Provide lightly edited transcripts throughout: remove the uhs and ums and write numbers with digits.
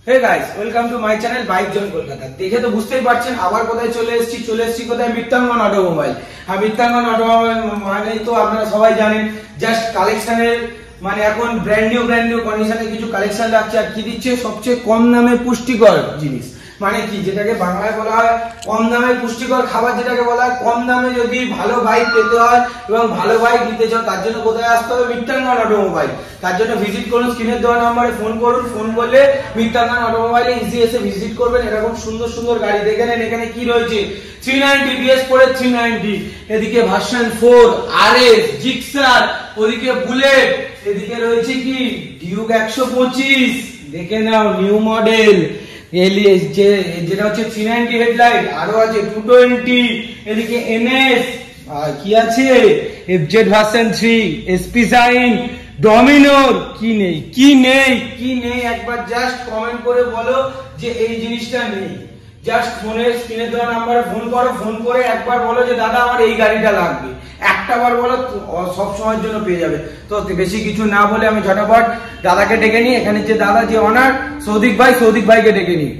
Hey guys, welcome to my channel Bike Zone Kolkata। দেখে তো বুঝতেই পারছেন আবার কোথায় চলে এসেছি কোথায় মিত্তাঙ্গন অটোমোবাইল। আর মিত্তাঙ্গন অটোমোবাইল মানে তো আপনারা সবাই জানেন, জাস্ট কালেকশনের মানে এখন ব্র্যান্ড নিউ কন্ডিশনে কিছু কালেকশন রাখছে। আর কি দিচ্ছে? সবচেয়ে কম দামে পুষ্টিকর জিনিস। মানে কি, যেটাকে বাংলায় বলা হয় কম দামে পুষ্টিকর খাবার, যেটাকে বলা হয় কম দামে যদি ভালো বাইক পেতে হয় এবং ভালো বাইক নিতে চাও, তার জন্য কোথায় আসতে হবে? মিত্তাঙ্গন অটোমোবাইল। তার জন্য ভিজিট করুন, স্ক্রিনের দেওয়া নম্বরে ফোন করুন। ফোন করলে মিত্তাঙ্গন অটোমোবাইলে ইজি এসে ভিজিট করবেন। এরকম সুন্দর সুন্দর গাড়ি দেখে নেন। এখানে কি রয়েছে? 390 বিএস পরে 390, এদিকে ভার্সন 4 RS জিক্সার, ওদিকে বুলেট, এদিকে রয়েছে কি ডিউক 125, দেখে নাও নিউ মডেল। যেটা হচ্ছে 390 হেডলাইট, আরো আছে 220, এদিকে NS, আর কি আছে FZ ভার্সন 3, SP সাইন, ডমিনোর। কি নেই একবার জাস্ট কমেন্ট করে বলো যে এই জিনিসটা নেই। জাস্ট ফোনের স্ক্রিনে দেওয়া নাম্বারে ফোন করো, ফোন করে একবার বলো যে দাদা আমার এই গাড়িটা লাগবে। একটা বার বলো, সব সময়ের জন্য পেয়ে যাবে। তো বেশি কিছু না বলে আমি ঝটাপট দাদাকে ডেকে নিই। এখানে যে দাদা যে অনার সৌদিক ভাইকে ডেকে নিই।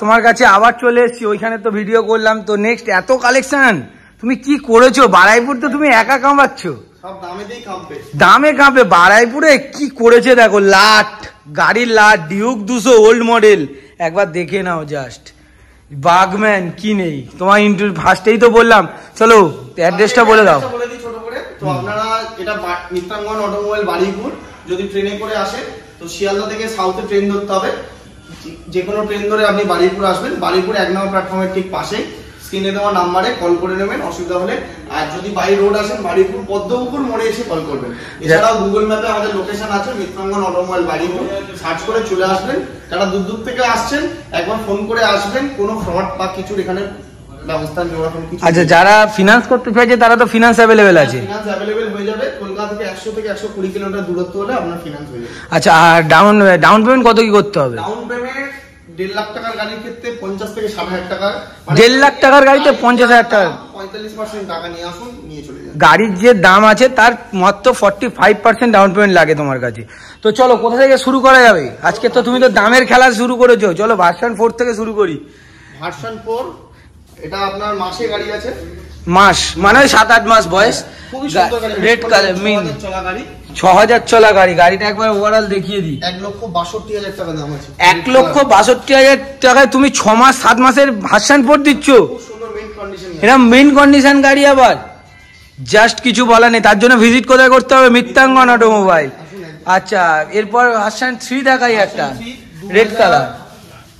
তোমার কাছে আবার চলে এসেছি, ওইখানে তো ভিডিও করলাম, তো নেক্সট এত কালেকশন তুমি কি করেছো? বারাইপুর তো তুমি একা কামাচ্ছ, সব দামে কাঁপে। বারাইপুরে কি করেছে দেখো, গাড়ির লাট ডিউক 200 ওল্ড মডেল, একবার দেখে নাও জাস্ট। বাগম্যান কি নেই তোমার ফার্স্টেই তো বললাম। চলো অ্যাড্রেসটা বলে দাও। ছোট করে তো আপনারা এটা মিত্তাঙ্গন অটোমোবাইল বারুইপুর। যদি ট্রেনে করে আসেন তো শিয়ালদা থেকে সাউথে ট্রেন ধরতে হবে। যে কোনো ট্রেন ধরে আপনি বারুইপুর আসবেন। বারুইপুর 1 নম্বর প্ল্যাটফর্মের ঠিক পাশেই স্ক্রিনে দেওয়া নাম্বারে কল করে নেবেন অসুবিধা হলে। আর যদি বাই রোড আসেন বারুইপুর পদ্মপুকুর মোড়ে এসে কল করবেন। এছাড়াও গুগল ম্যাপে আমাদের লোকেশন আছে মিত্তাঙ্গন অটোমোবাইল বারুইপুর, সার্চ করে চলে আসবেন। যারা দূর থেকে আসছেন একবার ফোন করে আসবেন, কোনো ফ্রড বা কিছুর এখানে ব্যবস্থা নেই। আচ্ছা, যারা ফিনান্স করতে চাইছে তারা তো ফিনান্স অ্যাভেলেবেল আছে? ফিনান্স অ্যাভেলেবেল হয়ে যাবে। কলকাতা থেকে 100 থেকে 120 কিলোমিটার দূরত্ব হলে আপনার ফিনান্স হয়ে যাবে। আচ্ছা, আর ডাউন পেমেন্ট কত কি করতে হবে? ডাউন পেমেন্ট 1.5 লাখ টাকার গাড়ির ক্ষেত্রে 50 থেকে 60,000 টাকা। 1.5 লাখ টাকার গাড়িতে 50,000 টাকা, 45% টাকা নিয়ে আসুন, নিয়ে চলে যান। গাড়ির যে দাম আছে তার মাত্র 45% ডাউন পেমেন্ট লাগে তোমার কাছে। তো চলো কোথা থেকে শুরু করা যাবে? আজকে তো তুমি তো দামের খেলা শুরু করেছো, চলো ভার্সন 4 থেকে শুরু করি। ভার্সন 4 এটা আপনার মাসে গাড়ি আছে, মাস মানে 7-8 মাস বয়স। রেড কালার মিন 6000 চলা গাড়ি। গাড়িটা একবার ওভারঅল দেখিয়ে দিই। 1,62,000 টাকা দাম আছে। 1,62,000 টাকায় তুমি 6 মাস 7 মাসের ভার্সন 4 দিচ্ছ। এটা মেইন কন্ডিশন গাড়ি, আবার জাস্ট কিছু বলা নেই। তার জন্য ভিজিট কোথায় করতে হবে? মিত্তাঙ্গন অটোমোবাইল। আচ্ছা, এরপর ভার্সন 3 দেখাই একটা রেড কালার।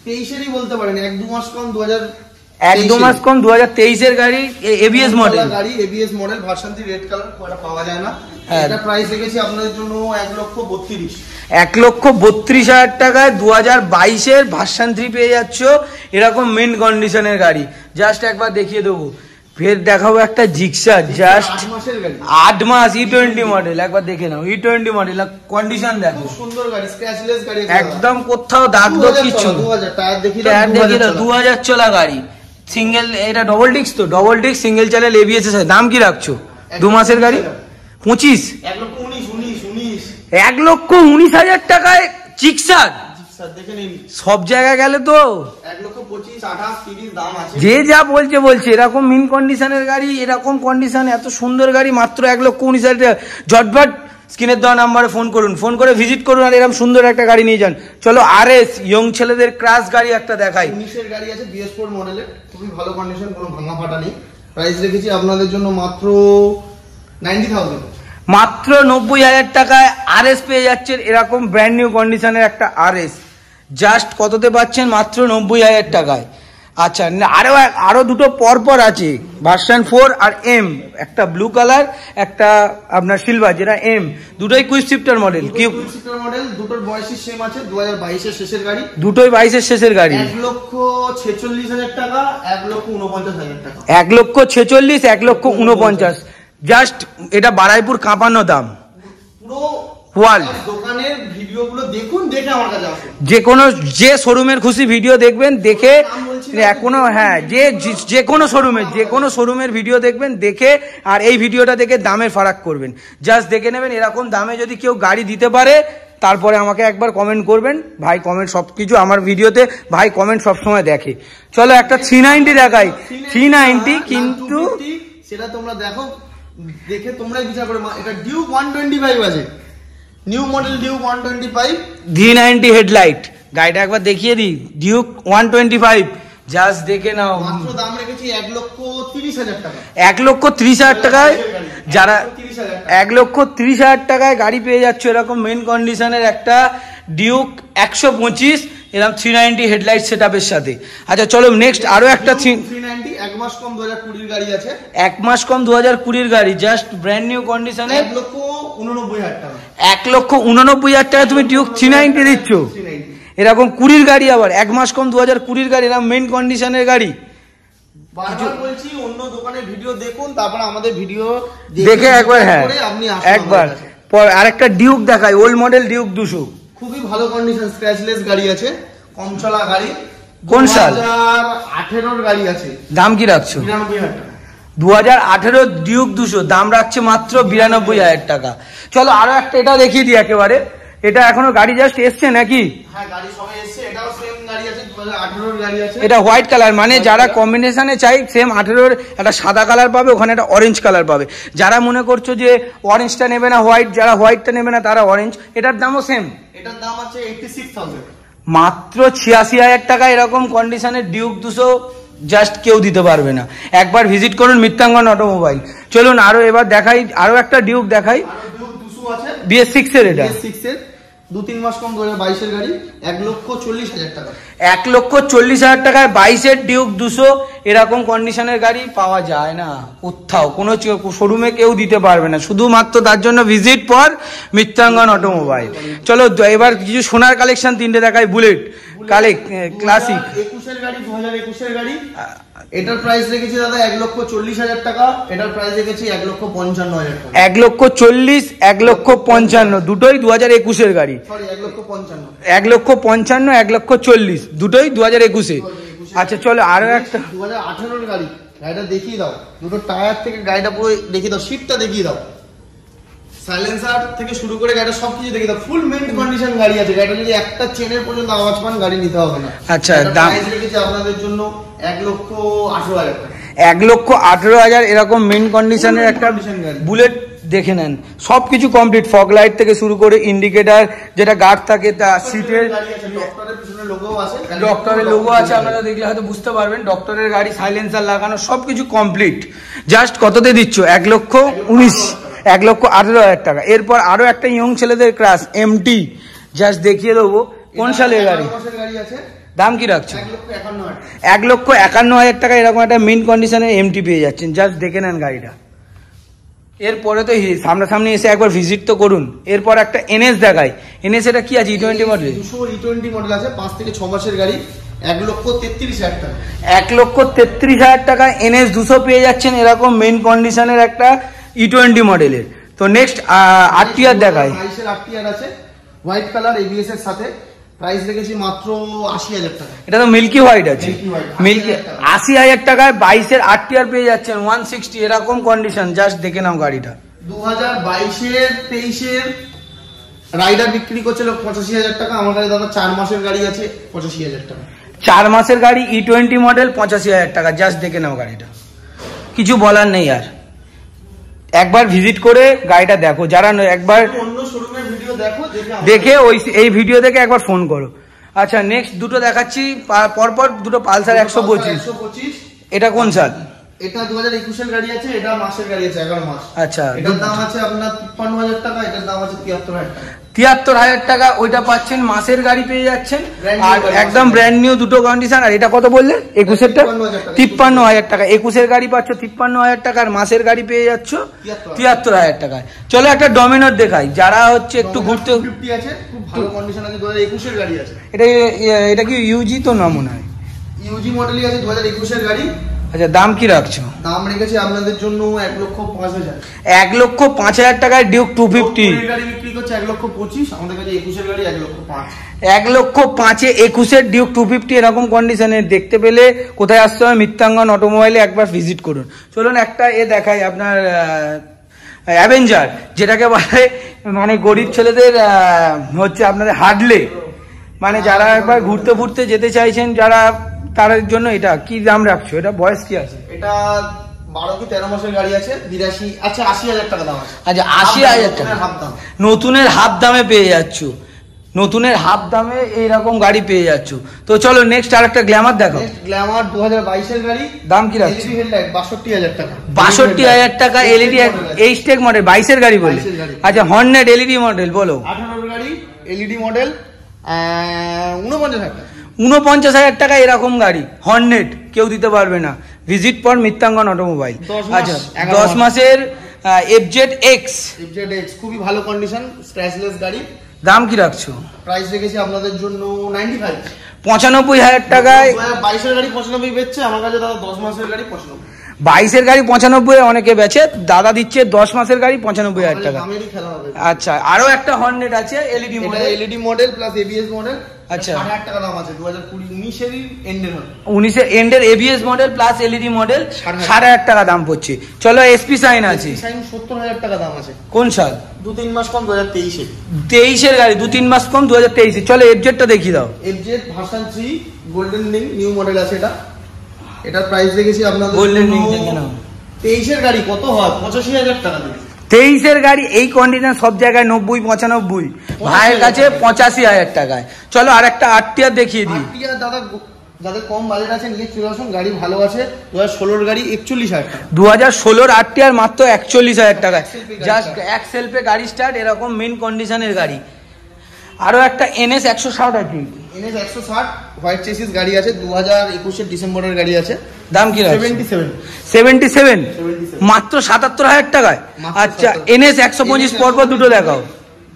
23-এরই বলতে পারেন, 1-2 মাস কম, 1-2 মাস কম, 2023 এর গাড়ি, এবিএস মডেল গাড়ি, ABS model version 3 red colour, কোনটা পাওয়া যায় না। এটা প্রাইস রেখেছি আপনাদের জন্য 1,32,000 টাকায় 2022 এর ভার্সন 3 পেয়ে যাচ্ছ। এরকম মেন কন্ডিশনের গাড়ি জাস্ট একবার দেখিয়ে দেবো। ফের দেখাবো একটা জিক্সার, জাস্ট 8 মাস E20 মডেল, একবার দেখে নাও। E20 মডেল কন্ডিশন দেখো, সুন্দর গাড়ি, স্ক্র্যাচলেস গাড়ি, একদম কোথাও দাগ কিছু। 2000 টায়ার দেখিয়ে 2000 চলা গাড়ি, সিঙ্গেল। এটা ডবল ডিস্ক তো, double disc single channel ABS এর। দাম কি রাখছো? 2 মাসের গাড়ি 25, 1,19,000 টাকায় জিক্সার। সব জায়গায় গেলে তো 1,25,000, 28, 30 দাম আছে। যে যা বলছে এরকম মিন কন্ডিশনের গাড়ি, এরকম কন্ডিশন এত সুন্দর গাড়ি মাত্র 1,19,000 টাকা। ঝটপট স্ক্রিনের দেওয়া নাম্বারে ফোন করুন, ফোন করে ভিজিট করুন, আর এরকম সুন্দর একটা গাড়ি নিয়ে যান। চলো RS ইয়ং ছেলেদের ক্রাশ গাড়ি একটা দেখাই। 19 এর গাড়ি আছে, BS4 মডেলের, খুবই ভালো কন্ডিশন, কোনো ভাঙা ফাটা নেই। প্রাইস রেখেছি আপনাদের জন্য মাত্র 90,000, মাত্র 90,000 টাকায় RS পেয়ে যাচ্ছেন। এরকম ব্র্যান্ড নিউ কন্ডিশনের একটা RS জাস্ট কততে পাচ্ছেন? মাত্র 90,000 টাকায়। আচ্ছা, আরো দুটো পরপর আছে, ভার্সন 4 আর M, একটা ব্লু কালার, একটা আপনার সিলভার, যেটা M। দুটোই কুইক শিফটার মডেল। দুটোর বয়সই সেম আছে, 2022 এর শেষের গাড়ি। দুটোই 22 এর শেষের গাড়ি। 1,46,000 টাকা, 1,49,000 টাকা। 1,46,000, 1,49,000 জাস্ট। এটা বারাইপুর কাঁপানো দাম। পুরো ওয়ার্ল্ড দোকানের ভিডিওগুলো দেখুন, দেখে আমার কাছে আসুন। যে শোরুমের খুশি ভিডিও দেখবেন, দেখে এখনো যে কোনো শোরুমের ভিডিও দেখবেন, দেখে আর এই ভিডিওটা দেখে দামের ফারাক করবেন। জাস্ট দেখে নেবেন। এরকম দামে যদি কেউ গাড়ি দিতে পারে তারপরে আমাকে একবার কমেন্ট করবেন। ভাই কমেন্ট সবকিছু আমার ভিডিওতে ভাই কমেন্ট সবসময় দেখে। চলো একটা 390 দেখাই। 390 কিন্তু সেটা তোমরা দেখো, দেখে তোমরাই বিচার করো। এটা ডিউক 125 আছে, নিউ মডেল ডিউক 125 390 হেডলাইট। গাড়িটা একবার দেখিয়ে দিই, ডিউক 125 জাস্ট দেখে নাও। মাত্র দাম রেখেছি 1,30,000 টাকা। 1,30,000 টাকায় যারা 1,30,000 টাকায় গাড়ি পেয়ে যাচ্ছে এরকম মেন কন্ডিশনের একটা ডিউক 125 এরকম 390 হেডলাইট সেটআপের সাথে। আচ্ছা চলো নেক্সট আরো একটা 390 এক মাস কম 2020 গাড়ি আছে, 1 মাস কম 2020 গাড়ি, জাস্ট ব্র্যান্ড নিউ কন্ডিশনে 1,89,000 টাকা। 1,89,000 টাকা তুমি ডিউক 390 দিচ্ছ। এরকম 20 গাড়ি, আবার 1 মাস কম 2020 গাড়ি, এরকম মেন কন্ডিশনের গাড়ি। বারবার বলছি অন্য দোকানের ভিডিও দেখুন, তারপর আমাদের ভিডিও দেখে একবার, হ্যাঁ আপনি একবার পর আরেকটা ডিউক দেখাই, ওল্ড মডেল ডিউক 200, খুবই ভালো কন্ডিশন, স্ক্র্যাচলেস গাড়ি আছে, কম চলা গাড়ি। কোন সাল? 2018 এর গাড়ি আছে। দাম কি রাখছো? 92,000 টাকা। 2018 ডিউক 200 দাম রাখছে মাত্র 92,000 টাকা। চলো আরো একটা এটা দেখিয়ে দিই একেবারে। এটা এখনো গাড়ি জাস্ট এসছে নাকি? হ্যাঁ গাড়ি সবাই এসছে, এটাও সেম গাড়ি আছে, 2018 এর গাড়ি আছে। এটা হোয়াইট কালার, মানে যারা কম্বিনেশনে চাই সেম 18 একটা সাদা কালার পাবে, ওখানে একটা অরেঞ্জ কালার পাবে। যারা মনে করছো যে অরেঞ্জটা নেবে না হোয়াইট, যারা হোয়াইটটা নেবে না তারা অরেঞ্জ। এটার দামও সেম, এটার দাম আছে 86,000, মাত্র 86,000 টাকা। এরকম কন্ডিশনের ডিউক 200 জাস্ট কেউ দিতে পারবে না। একবার ভিজিট করুন মিত্রাঙ্গন অটোমোবাইল। চলুন আরো এবার দেখাই, আরো একটা ডিউক দেখাই, ডিউক 200 আছে BS6 এর। এটা BS6 এর 2-3 মাস কম 2022 এর গাড়ি, 1,40,000 টাকা। 1,40,000 টাকায় 22 এর ডিউক 200 এরকম কন্ডিশনের গাড়ি পাওয়া যায় না কোথাও, কোনো শোরুমে কেউ দিতে পারবে না। শুধুমাত্র তার জন্য ভিজিট পর মিত্রাঙ্গন অটোমোবাইল। চলো এবার কিছু সোনার কালেকশন 3টে দেখাই। বুলেট ক্লাসিক 2021 এর গাড়ি, 2021 এর গাড়ি। এটার প্রাইস রেখেছি দাদা 1,40,000 টাকা, এটার প্রাইস রেখেছি 1,55,000 টাকা। 1,40,000 1,55,000 দুটোই 2021 এর গাড়ি। সরি 1,55,000, 1,55,000 1,40,000 দুটোই 2021-এ। আচ্ছা চলো আরো একটা 2018 এর গাড়ি, গাড়িটা দেখিয়ে দাও, দুটো টায়ার থেকে গাড়িটা পুরো দেখিয়ে দাও, সিটটা দেখিয়ে দাও, সাইলেন্সার থেকে শুরু করে গাড়িটা সবকিছু দেখিয়ে দাও, ফুল মেন্ট কন্ডিশন গাড়ি আছে। গাড়িটা যদি একটা চেনের পর্যন্ত আওয়াজ পান গাড়ি নিতে হবে না। আচ্ছা দাম প্রাইস রেখেছি আপনাদের জন্য 1,18,000 টাকা। 1,18,000 এরকম মেন কন্ডিশনের একটা বুলেট দেখে নেন, সবকিছু কমপ্লিট, ফগ লাইট থেকে শুরু করে ইন্ডিকেটার যেটা গার্ড থাকে, তা সিটের ডক্টরের লোগো আছে, আপনারা দেখলে হয়তো বুঝতে পারবেন। ডক্টরের গাড়ি, সাইলেন্সার লাগানো, সবকিছু কমপ্লিট। জাস্ট কততে দিচ্ছ? 1,19,000 1,18,000 টাকা। এরপর আরো একটা ইয়ং ছেলেদের ক্রাশ MT, জাস্ট দেখিয়ে দেবো কোন সালের গাড়ি, দাম কি রাখছো? 1,51,000 টাকা এরকম একটা মেন কন্ডিশনের MT পেয়ে যাচ্ছেন, জাস্ট দেখে নেন গাড়িটা। এরপরে তো সামনাসামনি এসে একবার ভিজিট তো করুন। এরপর একটা NS দেখাই। NS এটা কি আছে? E20 মডেল, 200 E20 মডেল আছে, 5 থেকে 6 মাসের গাড়ি, 1,33,000 টাকা। 1,33,000 টাকায় NS 200 পেয়ে যাচ্ছেন এরকম মেন কন্ডিশনের একটা E20 মডেলের। তো নেক্সট RTR দেখাই। 22 এর RTR আছে, হোয়াইট কালার ABS এর সাথে, প্রাইস রেখেছি মাত্র 80,000 টাকা। এটা তো মিল্কি হোয়াইট আছে, মিল্কি 80,000 টাকায় 22 এর RTR পেয়ে যাচ্ছেন 160 এরকম কন্ডিশন, জাস্ট দেখে নাও গাড়িটা। 2022 এর 23 এর রাইডার বিক্রি করছিল 85,000 টাকা, আমার কাছে দাদা 4 মাসের গাড়ি আছে 85,000 টাকা। 4 মাসের গাড়ি E20 মডেল 85,000 টাকা, জাস্ট দেখে নাও গাড়িটা, কিছু বলার নেই আর। একবার ভিজিট করে গাড়িটা দেখো, যারা একবার অন্য শোরুমের ভিডিও দেখে এই ভিডিও দেখে একবার ফোন করো। আচ্ছা নেক্সট দুটো দেখাচ্ছি পরপর, দুটো পালসার 125। এটা কোন সাল? এটা 2021 এর গাড়ি আছে, এটা মাসের গাড়ি আছে 11 মাস। আচ্ছা এটার দাম আছে আপনার 53,000 টাকা, এটার দাম আছে 73,000 টাকা। 73,000 টাকা ওইটা পাচ্ছেন, মাসের গাড়ি পেয়ে যাচ্ছেন, আর একদম ব্র্যান্ড নিউ দুটো কন্ডিশন। আর এটা কত বললেন? 21-এরটা 53,000 টাকা। 21-এর গাড়ি পাচ্ছ 53,000 টাকা, আর মাসের গাড়ি পেয়ে যাচ্ছ 73,000 টাকায়। চলো একটা ডমিনোর দেখাই, যারা হচ্ছে একটু ঘুরতে, 50 আছে, খুব ভালো কন্ডিশন আছে, 2021 এর গাড়ি আছে। এটা কি ইউজি তো না মনে হয়? ইউজি মডেলই আছে, 2021 এর গাড়ি। আচ্ছা দাম কি রাখছো? দাম রেখেছি আপনাদের জন্য 1,05,000। 1,05,000 টাকায় ডিউক 250 গাড়ি বিক্রি করছে 1,25,000, আমাদের কাছে 21 এর গাড়ি 1,05,000। 1,05,000 21-এর ডিউক 250 এরকম কন্ডিশনে দেখতে পেলে কোথায় আসতে হবে? মিত্রাঙ্গন অটোমোবাইলে একবার ভিজিট করুন। চলুন একটা এ দেখাই, আপনার অ্যাভেঞ্জার, যেটাকে বলে মানে গরিব ছেলেদের হচ্ছে আপনাদের হার্ডলে, মানে যারা একবার ঘুরতে ফুরতে যেতে চাইছেন যারা, তাদের জন্য এটা কি দাম রাখছো? এটা বয়স কি আছে? এটা 12 কি 13 মাসের গাড়ি আছে, 82 আচ্ছা 80,000 টাকা দাম আছে। আচ্ছা 80,000 টাকা নতুনের হাফ দামে পেয়ে যাচ্ছ, নতুনের হাফ দামে এইরকম গাড়ি পেয়ে যাচ্ছ। তো চলো নেক্সট আর একটা গ্ল্যামার দেখো। গ্ল্যামার 2022 এর গাড়ি, দাম কি রাখছো? এলইডি হেডলাইট 62,000 টাকা। 62,000 টাকা এলইডি এইচটেক মডেল, 22 এর গাড়ি বলে। আচ্ছা হর্নেট এলইডি মডেল বলো। 18 এর গাড়ি এলইডি মডেল 49,000 টাকা। 49,000 টাকা এরকম গাড়ি হর্নেট কেউ দিতে পারবে না। Visit for Mitrangan automobile. আচ্ছা 10 মাসের FZX খুবই ভালো কন্ডিশন, স্ক্র্যাচলেস গাড়ি। দাম কি রাখছো? প্রাইস রেখেছি আপনাদের জন্য 95। 95,000 টাকায় 22 এর গাড়ি 95 বেচছে আমার কাছে দাদা, 10 মাসের গাড়ি 95। 22 এর গাড়ি 95 অনেকে বেচে, দাদা দিচ্ছে 10 মাসের গাড়ি 95,000 টাকা। আচ্ছা আরো একটা হর্নেট আছে LED model, LED model plus ABS model. আচ্ছা 60,000 টাকা দাম আছে, 2020 এর এন্ডের হবে। 19 এর এন্ডের ABS model plus LED model 60,000 টাকা দাম পড়ছে। চলো এসপি সাইন আছে, 70,000 টাকা দাম আছে। কোন সাল? 2-3 মাস কম, 2023 এ। 23 এর গাড়ি 2-3 মাস কম 2023 এ। চলো এফজেডটা দেখিয়ে দাও। FZ version 3 golden ring new model আছে এটা। এটার প্রাইস রেখেছি আপনাদের গোল্ডেন রিং দেখে নাও। 23 এর গাড়ি কত হয়? 85,000 টাকা দিয়ে। 23 এর গাড়ি এই কন্ডিশন সব জায়গায় 90-95, ভাইয়ের কাছে 85,000 টাকায়। চলো আর একটা আরটিআর দেখিয়ে দিই। আরটিআর দাদা যাদের কম বাজেট আছে নিয়ে চলে আসুন, গাড়ি ভালো আছে। 2016 এর গাড়ি 41,000 টাকা। 2016 এর আরটিআর মাত্র 41,000 টাকায়, জাস্ট এক সেলফে গাড়ি স্টার্ট, এরকম মেন কন্ডিশনের গাড়ি। আরো একটা NS 160 আছে, NS 160 হোয়াইট চেসিস গাড়ি আছে, 2021 এর ডিসেম্বরের গাড়ি আছে। দাম কি রাখছো? 77 মাত্র 77,000 টাকায়। আচ্ছা NS 125 পরপর দুটো দেখাও।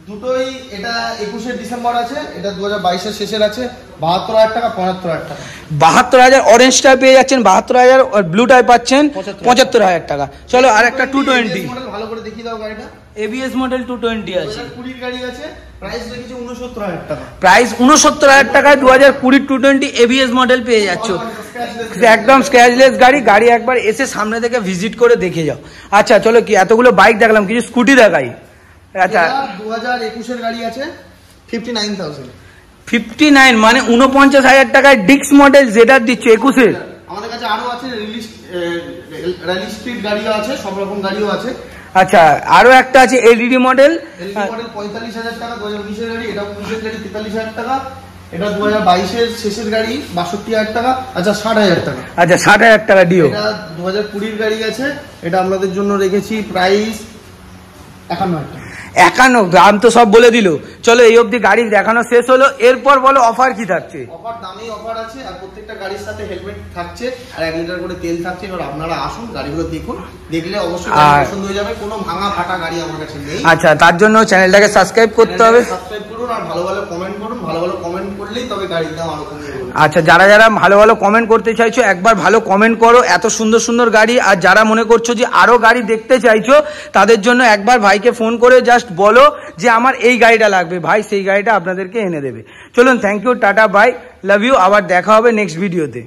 দুটোই, এটা 21 এর ডিসেম্বর আছে, এটা 2022 এর শেষের আছে। 72,000 টাকা, 75,000 টাকা। 72,000 অরেঞ্জটা পেয়ে যাচ্ছেন, 72,000 ব্লুটাই পাচ্ছেন 75,000 টাকা। চলো আর একটা 220 মডেল ভালো করে দেখিয়ে দাও গাড়িটা। এবিএস মডেল 220 আছে, 2020 গাড়ি আছে। প্রাইস রেখেছি 69,000 টাকা। প্রাইস 69,000 টাকায় 2020 220 এবিএস মডেল পেয়ে যাচ্ছ, একদম স্ক্র্যাচলেস গাড়ি। গাড়ি একবার এসে সামনে থেকে ভিজিট করে দেখে যাও। আচ্ছা চলো কি এতগুলো বাইক দেখলাম, কিছু স্কুটি দেখাই। আচ্ছা 2021 এর গাড়ি আছে 59,000। 59 মানে 49,000 টাকায় ডিক্স মডেল জেডার দিচ্ছে 21 এর। আমাদের কাছে আরো আছে, র্যালি স্ট্রিট গাড়িও আছে, সব রকম গাড়িও আছে। আচ্ছা আরো একটা আছে এলইডি মডেল, 45,000 টাকা। 2019 এর গাড়ি, এটা 19 এর গাড়ি 43,000 টাকা। এটা 2022 এর শেষের গাড়ি 62,000 টাকা। আচ্ছা 60,000 টাকা। আচ্ছা 60,000 টাকা ডিও। এটা 2020 এর গাড়ি আছে, এটা আপনাদের জন্য রেখেছি প্রাইস 51,000 টাকা। 51 দাম তো সব বলে দিল। চলো এই অবধি গাড়ি দেখানো শেষ হলো, এরপর বলো অফার কি থাকছে? অফার দামেই অফার আছে, আর প্রত্যেকটা গাড়ির সাথে হেলমেট থাকছে, আর 1 লিটার করে তেল থাকছে। এবার আপনারা আসুন, গাড়িগুলো দেখুন, দেখলে অবশ্যই পছন্দ হয়ে যাবে। কোনো ভাঙা ফাটা গাড়ি আমার কাছে নেই। আচ্ছা তার জন্য চ্যানেলটাকে সাবস্ক্রাইব করতে হবে, সাবস্ক্রাইব করুন, আর ভালো ভালো কমেন্ট করুন। ভালো ভালো কমেন্ট করলেই তবে গাড়ির দাম আরো কমে যাবে। আচ্ছা যারা যারা ভালো ভালো কমেন্ট করতে চাইছো একবার ভালো কমেন্ট করো, এত সুন্দর সুন্দর গাড়ি। আর যারা মনে করছো যে আরো গাড়ি দেখতে চাইছো তাদের জন্য একবার ভাইকে ফোন করে জাস্ট বলো যে আমার এই গাড়িটা লাগবে, ভাই সেই গাড়িটা আপনাদেরকে এনে দেবে। চলুন, thank you, tata, bye, love you. আবার দেখা হবে নেক্সট ভিডিওতে।